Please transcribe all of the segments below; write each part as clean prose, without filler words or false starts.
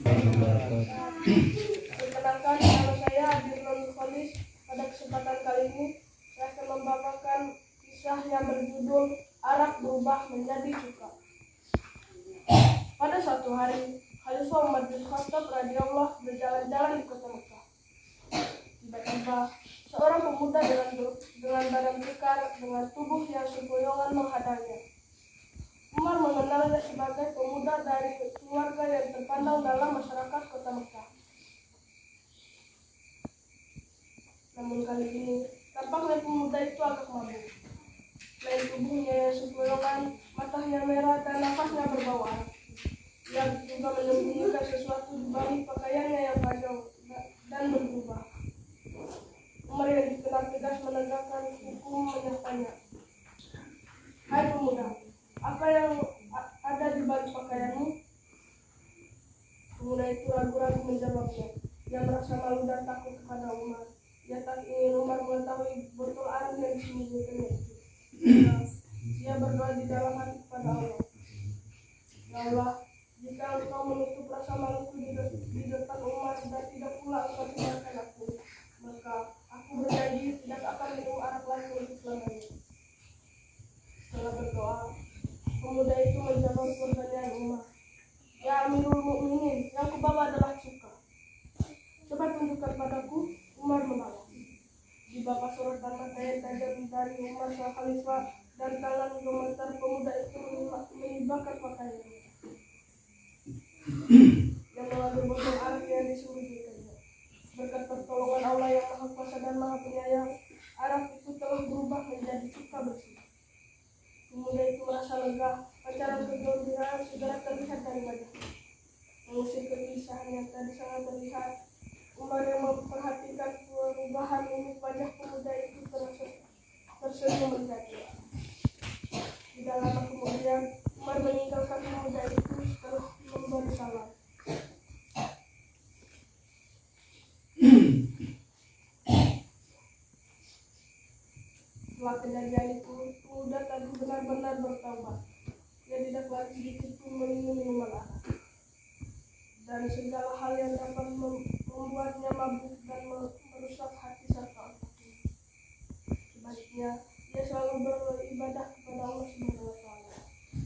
Perkenalkan, nama saya Dirnul Kholis. Pada kesempatan kali ini saya akan membawakan kisah yang berjudul Arak Berubah Menjadi Cuka. Pada suatu hari, Khalifah Umar bin Khattab radhiyallahu berjalan-jalan di kota Mekah. Tiba-tiba, seorang pemuda dengan badan kekar, dengan tubuh yang sempoyongan menghadangnya. Umar mengenalnya sebagai pemuda dari keluarga yang terpandang dalam masyarakat kota Mekah. Namun kali ini, tampaknya pemuda itu agak mabuk. Selain tubuhnya yang sempoyongan, matanya merah dan nafasnya berbau arak. Ia juga menyembunyikan sesuatu di balik pakaiannya yang panjang dan berubah. Umar yang dikenal tegas menegakkan hukum menyertanya. Hai pemuda, apa yang ada di balik pakaianmu? Pemuda itu ragu-ragu menjawabnya. Ia merasa malu dan takut kepada Umar. Ia tak ingin Umar mengetahui botol arak yang disembunyikannya itu. Ia berdoa di dalam hati kepada Allah. Ya Allah, jika engkau menutup rasa maluku di depan Umar dan tidak pula engkau tinggalkan aku, maka aku berjanji tidak akan minum arak lagi untuk selamanya. Setelah berdoa, pemuda itu menjawab pertanyaan Umar. Ya Amirul Mukminin, yang kubawa adalah cuka. Coba tunjukkan padaku. Umar menolak. Di bawah sorotan mata yang tajam dari Umar sang Khalifah dan tangan gemetar, pemuda itu menibakkan pakaiannya yang mengambil botol arak yang disembunyikannya. Berkat pertolongan Allah yang Maha Kuasa dan Maha Penyayang, arak itu telah berubah menjadi cuka bersih. Pemuda itu merasa lega. Pancaran kegembiraan segera terlihat dari wajahnya. Mengusir kegelisahan yang tadi sangat terlihat, Umar yang memperhatikan perubahan mimik wajah pemuda itu tersenyum melihatnya. Tidak lama kemudian, Umar meninggalkan pemuda itu setelah memberi salam. Setelah kejadian itu, pemuda tadi benar-benar bertaubat. Dia tidak lagi sedikit pun meminum minuman arak dan segala hal yang dapat membuatnya mabuk dan merusak hati serta otaknya. Sebaliknya, dia selalu beribadah kepada Allah Subhanahu wa Ta'ala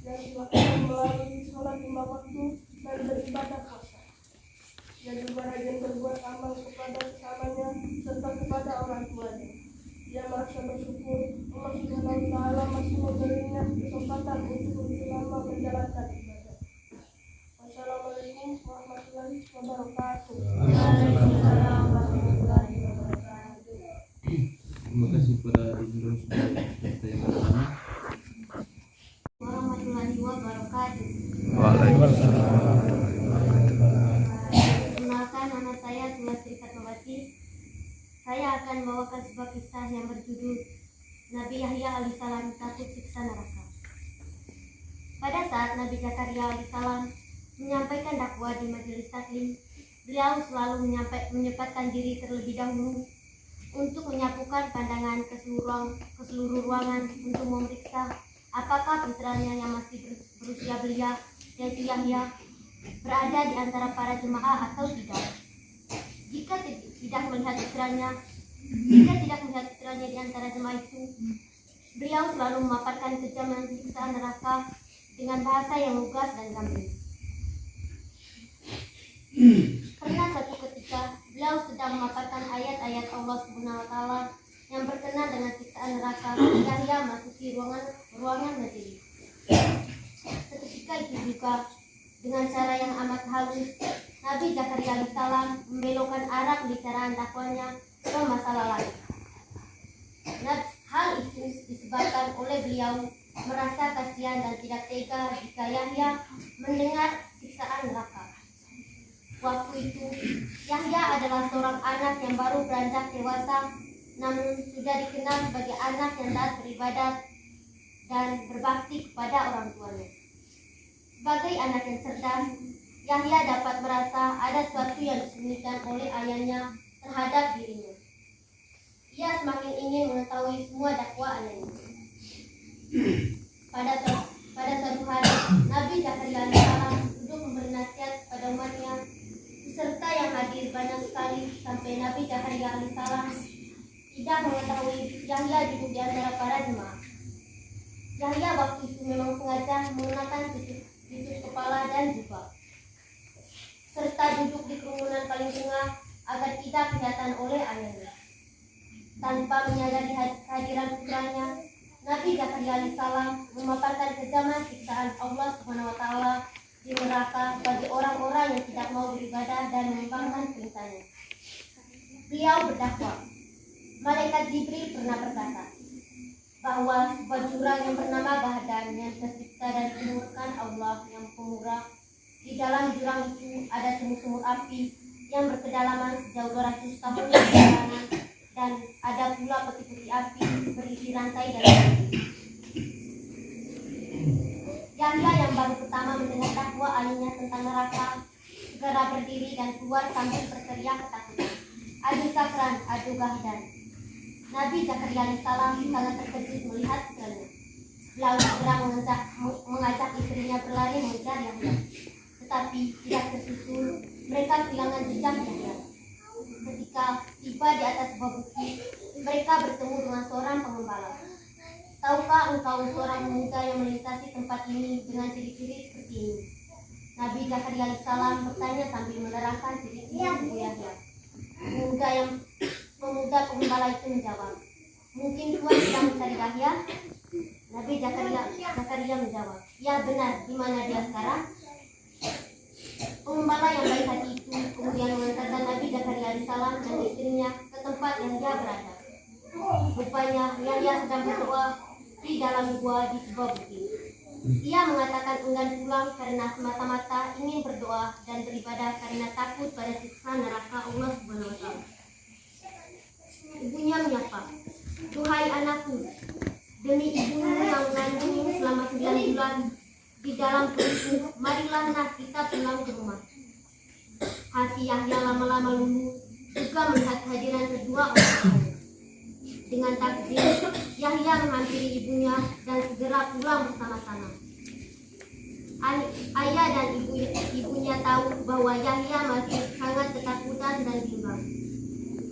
yang dilakukan melalui sholat 5 waktu dan beribadah puasa. Dia juga rajin berbuat amal kepada sesamanya serta kepada orang tuanya. Dia merasa bersyukur Allah Subhanahu wa Ta'ala masih memberinya kesempatan untuk lebih lama menjalankan ibadah. Wassalamualaikum warahmatullahi wabarakatuh. Waalaikumsalam warahmatullahi wabarakatuh. Terima kasih kepada Ibu Serta yang pertama. Warahmatullahi wabarakatuh. Waalaikumsalam. Perkenalkan, nama saya Sulastri Fatmawati. Saya akan membawakan sebuah kisah yang berjudul Nabi Yahya alaihissalam takut siksa neraka. Pada saat Nabi Zakaria alaihissalam menyampaikan dakwah di majelis taklim, beliau selalu menyempatkan diri terlebih dahulu untuk menyapukan pandangan ke seluruh ruangan untuk memeriksa apakah putranya yang masih berusia belia, yaitu Yahya, berada di antara para jemaah atau tidak. Jika tidak melihat putranya di antara jemaah itu, beliau selalu memaparkan kejaman siksaan neraka dengan bahasa yang lugas dan gamblang. Pernah satu ketika beliau sedang memaparkan ayat-ayat Allah Subhanahu wa Ta'ala yang berkenaan dengan siksaan neraka. Yahya masuki ruangan majelis. Seketika itu juga, dengan cara yang amat halus, Nabi Zakaria alaihissalam membelokkan arah pembicaraan dakwanya ke masalah lain. Hal itu disebabkan oleh beliau merasa kasihan dan tidak tega jika Yahya mendengar siksaan neraka. Waktu itu, Yahya adalah seorang anak yang baru beranjak dewasa, namun sudah dikenal sebagai anak yang taat beribadat dan berbakti kepada orang tuanya. Sebagai anak yang cerdas, Yahya dapat merasa ada sesuatu yang disembunyikan oleh ayahnya terhadap dirinya. Ia semakin ingin mengetahui semua dakwah ayahnya. Pada suatu hari, Nabi Zakaria alaihissalam duduk memberi nasihat pada umatnya sampai Nabi Zakaria alaihissalam tidak mengetahui Yahya duduk di antara para jemaah. Yahya waktu itu memang sengaja mengenakan tutup kepala dan jubah, serta duduk di kerumunan paling tengah agar tidak kelihatan oleh ayahnya. Tanpa menyadari kehadiran putranya, Nabi Zakaria alaihissalam memaparkan kejaman siksaan Allah SWT di neraka bagi orang-orang yang tidak mau beribadah dan mengembangkan perintahnya. Beliau berdakwah, malaikat Jibril pernah berkata bahwa sebuah jurang yang bernama Bahadan yang tercipta dan dimurkan Allah yang pemurah, di dalam jurang itu ada sumur-sumur api yang berkedalaman sejauh 200 tahun perjalanan, dan ada pula peti-peti api berisi rantai dan kayu. Yahya yang baru pertama mendengar dakwah ayahnya tentang neraka segera berdiri dan keluar sambil berteriak ketakutan, "Adu sakran, adu gahdan." Nabi Zakaria alaihissalam sangat terkejut melihat putranya. Lalu segera mengajak istrinya berlari mengejar Yahya, tetapi tidak tersusul. Mereka kehilangan jejak Yahya. Ketika tiba di atas sebuah bukit, mereka bertemu dengan seorang pengembala. "Tahukah engkau seorang pemuda yang melintasi tempat ini dengan ciri-ciri seperti ini?" Nabi Zakaria alaihissalam bertanya sambil menerangkan ciri-ciri ibu Yahya. Pemuda pengembala itu menjawab, "Mungkin Tuhan sedang mencari Yahya?" Nabi Zakaria menjawab, "Ya benar, di mana dia sekarang?" Pengembala yang baik hati itu kemudian mengantarkan Nabi Zakaria alaihissalam dan istrinya ke tempat yang dia berada. Rupanya Yahya sedang berdoa di dalam gua di sebuah bukit. Ia mengatakan enggan pulang karena semata-mata ingin berdoa dan beribadah karena takut pada siksa neraka Allah SWT. Ibunya menyapa, "Duhai anakku, demi ibumu yang mengandungmu selama 9 bulan di dalam perutmu, marilah nak kita pulang ke rumah." Hati Yahya lama-lama luluh juga melihat kehadiran kedua orang tuanya. Dengan takdir, Yahya menghampiri ibunya dan segera pulang bersama-sama. Ayah dan ibunya tahu bahwa Yahya masih sangat ketakutan dan bimbang.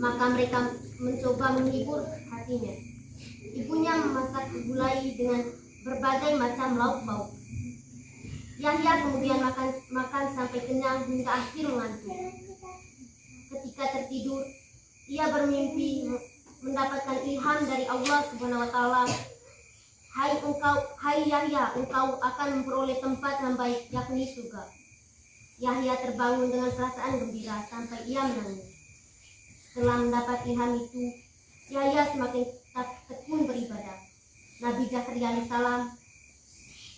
Maka mereka mencoba menghibur hatinya. Ibunya memasak gulai dengan berbagai macam lauk pauk. Yahya kemudian makan sampai kenyang hingga akhir mengantuk. Ketika tertidur, ia bermimpi mendapatkan ilham dari Allah SWT. Hai Yahya, engkau akan memperoleh tempat yang baik, yakni surga." Yahya terbangun dengan perasaan gembira sampai ia menangis. Setelah mendapat ilham itu, Yahya semakin tekun beribadah. Nabi Zakaria alaihissalam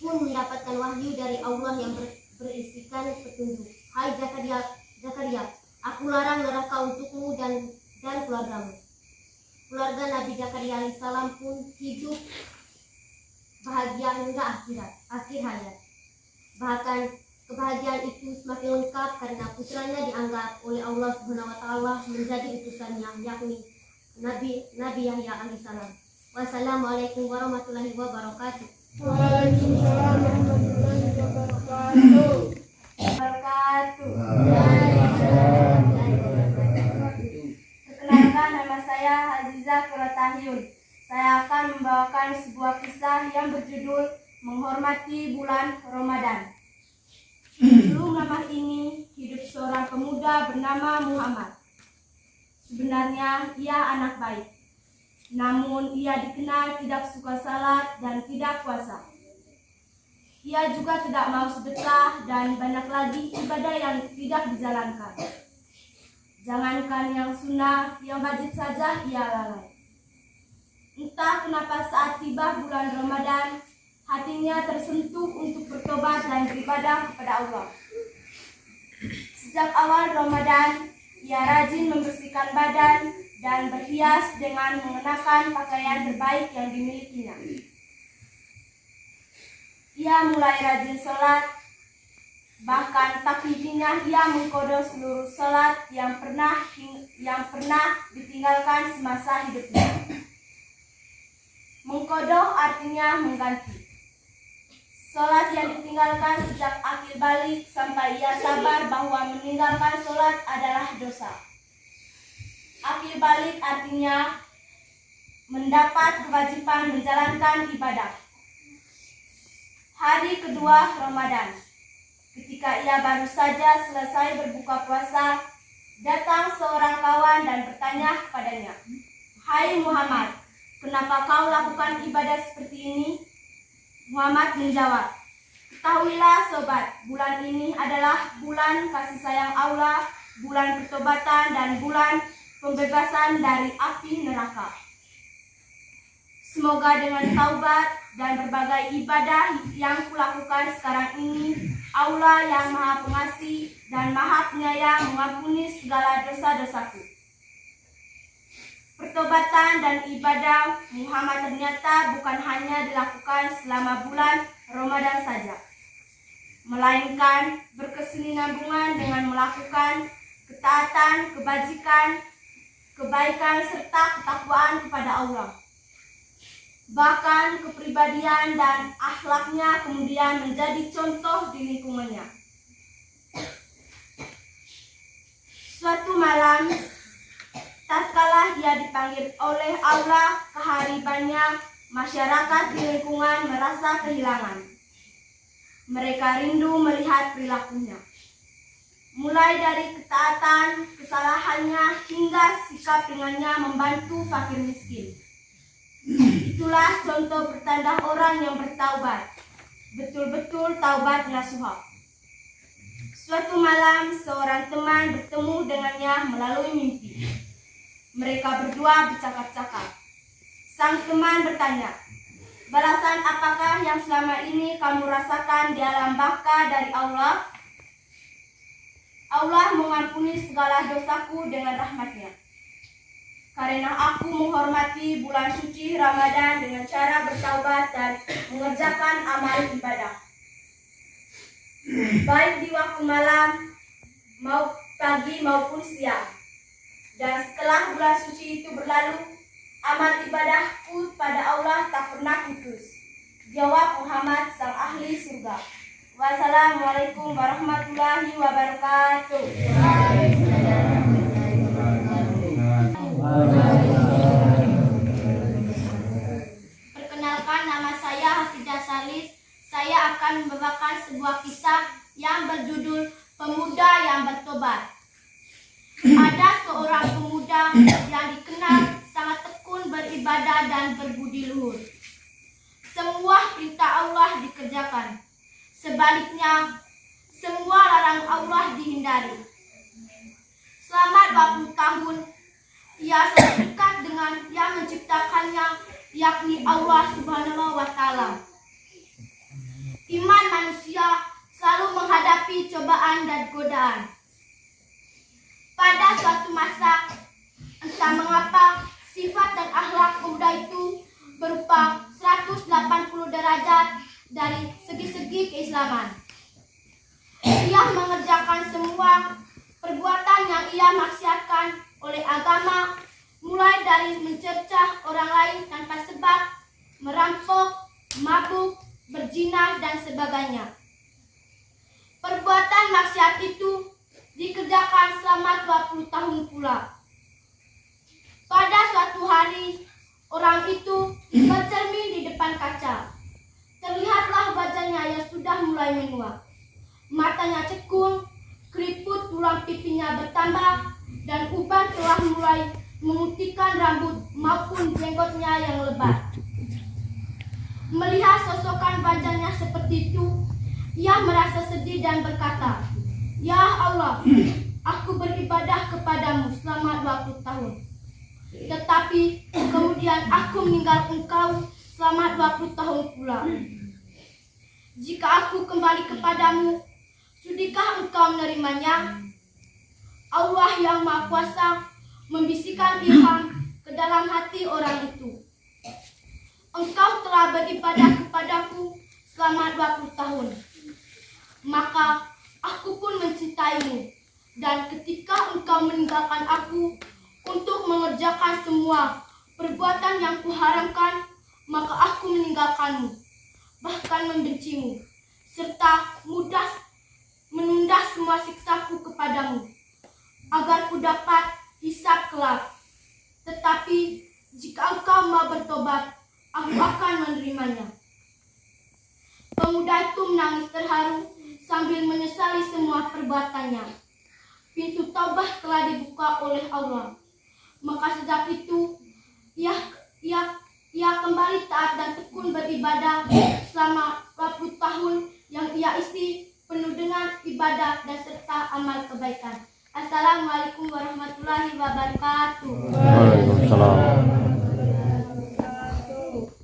pun mendapatkan wahyu dari Allah yang berisikan petunjuk. "Hai Zakaria, aku larang neraka untukmu dan keluargamu." Keluarga Nabi Zakaria alaihissalam pun hidup bahagia hingga akhir hayat. Bahkan kebahagiaan itu semakin lengkap karena putranya dianggap oleh Allah SWT menjadi utusannya, yakni Nabi Yahya alaihissalam. Wassalamualaikum warahmatullahi wabarakatuh. Waalaikumsalam warahmatullahi wabarakatuh. Perkenalkan, nama saya Aziza Kuratahyun. Saya akan membawakan sebuah kisah yang berjudul Menghormati Bulan Ramadan. Sebelum nama ini, hidup seorang pemuda bernama Muhammad. Sebenarnya ia anak baik, namun ia dikenal tidak suka salat dan tidak puasa. Ia juga tidak mau sedekah dan banyak lagi ibadah yang tidak dijalankan. Jangankan yang sunnah, yang wajib saja ia lalai. Entah kenapa saat tiba bulan Ramadan, hatinya tersentuh untuk bertobat dan beribadah kepada Allah. Sejak awal Ramadan, ia rajin membersihkan badan dan berhias dengan mengenakan pakaian terbaik yang dimilikinya. Ia mulai rajin sholat, bahkan tak hentinya ia mengqadha seluruh sholat yang pernah ditinggalkan semasa hidupnya. Mengqadha artinya mengganti. Sholat yang ditinggalkan sejak akil balik sampai ia sabar bahwa meninggalkan sholat adalah dosa. Akhir balik artinya mendapat kewajiban menjalankan ibadah. Hari kedua Ramadan. Ketika ia baru saja selesai berbuka puasa, datang seorang kawan dan bertanya kepadanya, "Hai Muhammad, kenapa kau lakukan ibadah seperti ini?" Muhammad menjawab, "Ketahuilah sobat, bulan ini adalah bulan kasih sayang Allah, bulan pertobatan dan bulan pembebasan dari api neraka. Semoga dengan taubat dan berbagai ibadah yang kulakukan sekarang ini, Allah yang Maha Pengasih dan Maha Penyayang mengampuni segala dosa-dosaku." Pertobatan dan ibadah Muhammad ternyata bukan hanya dilakukan selama bulan Ramadan saja, melainkan berkesinambungan dengan melakukan ketaatan, kebajikan, kebaikan serta ketakwaan kepada Allah. Bahkan kepribadian dan akhlaknya kemudian menjadi contoh di lingkungannya. Suatu malam, tatkala dia dipanggil oleh Allah keharibannya, masyarakat di lingkungan merasa kehilangan. Mereka rindu melihat perilakunya. Mulai dari ketaatan, kesalahannya, hingga sikap ringannya membantu fakir miskin. Itulah contoh pertanda orang yang bertaubat, betul-betul taubat nasuha. Suatu malam, seorang teman bertemu dengannya melalui mimpi. Mereka berdua bercakap-cakap. Sang teman bertanya, "Balasan apakah yang selama ini kamu rasakan di alam baka dari Allah?" "Allah mengampuni segala dosaku dengan rahmat-Nya. Karena aku menghormati bulan suci Ramadan dengan cara bertaubat dan mengerjakan amal ibadah, baik di waktu malam, pagi maupun siang. Dan setelah bulan suci itu berlalu, amal ibadahku pada Allah tak pernah putus." Jawab Muhammad, sang ahli surga. Wassalamualaikum warahmatullahi wabarakatuh. Perkenalkan, nama saya Hafidah Salis. Saya akan membawakan sebuah kisah yang berjudul Pemuda yang Bertobat. Ada seorang pemuda yang dikenal sangat tekun beribadah dan berbudi luhur. Semua perintah Allah dikerjakan. Sebaliknya, semua larangan Allah dihindari. Selama 20 tahun, ia sangat dekat dengan yang menciptakannya, yakni Allah Subhanahu wa Ta'ala. Iman manusia selalu menghadapi cobaan dan godaan. Pada suatu masa, entah mengapa, sifat dan akhlak pemuda itu berupa 180 derajat dari segi-segi keislaman. Ia mengerjakan semua perbuatan yang ia maksiatkan oleh agama, mulai dari mencercah orang lain tanpa sebab, merampok, mabuk, berzina, dan sebagainya. Perbuatan maksiat itu dikerjakan selama 20 tahun pula. Pada suatu hari, orang itu bercermin di depan kaca. Terlihatlah wajahnya yang sudah mulai menua. Matanya cekung, keriput tulang pipinya bertambah, dan uban telah mulai memutihkan rambut maupun jenggotnya yang lebat. Melihat sosokan wajahnya seperti itu, ia merasa sedih dan berkata, "Ya Allah, aku beribadah kepadamu selama 20 tahun. Tetapi kemudian aku meninggal Engkau selama 20 tahun pula. Jika aku kembali kepadamu, sudikah Engkau menerimanya?" Allah yang Maha Kuasa membisikkan ilham ke dalam hati orang itu. "Engkau telah beribadah kepadaku selama 20 tahun. Maka aku pun mencintaimu. Dan ketika engkau meninggalkan aku untuk mengerjakan semua perbuatan yang kuharamkan, maka aku meninggalkanmu, bahkan membencimu, serta mudah menunda semua siksaku kepadamu, agar ku dapat hisab kelak. Tetapi jika engkau mau bertobat, aku akan menerimanya. Pemuda itu menangis terharu sambil menyesali semua perbuatannya. Pintu taubat telah dibuka oleh Allah. Maka sejak itu ia kembali taat dan tekun beribadah selama 40 tahun yang ia isi penuh dengan ibadah dan serta amal kebaikan. Assalamualaikum warahmatullahi wabarakatuh. Waalaikumsalam.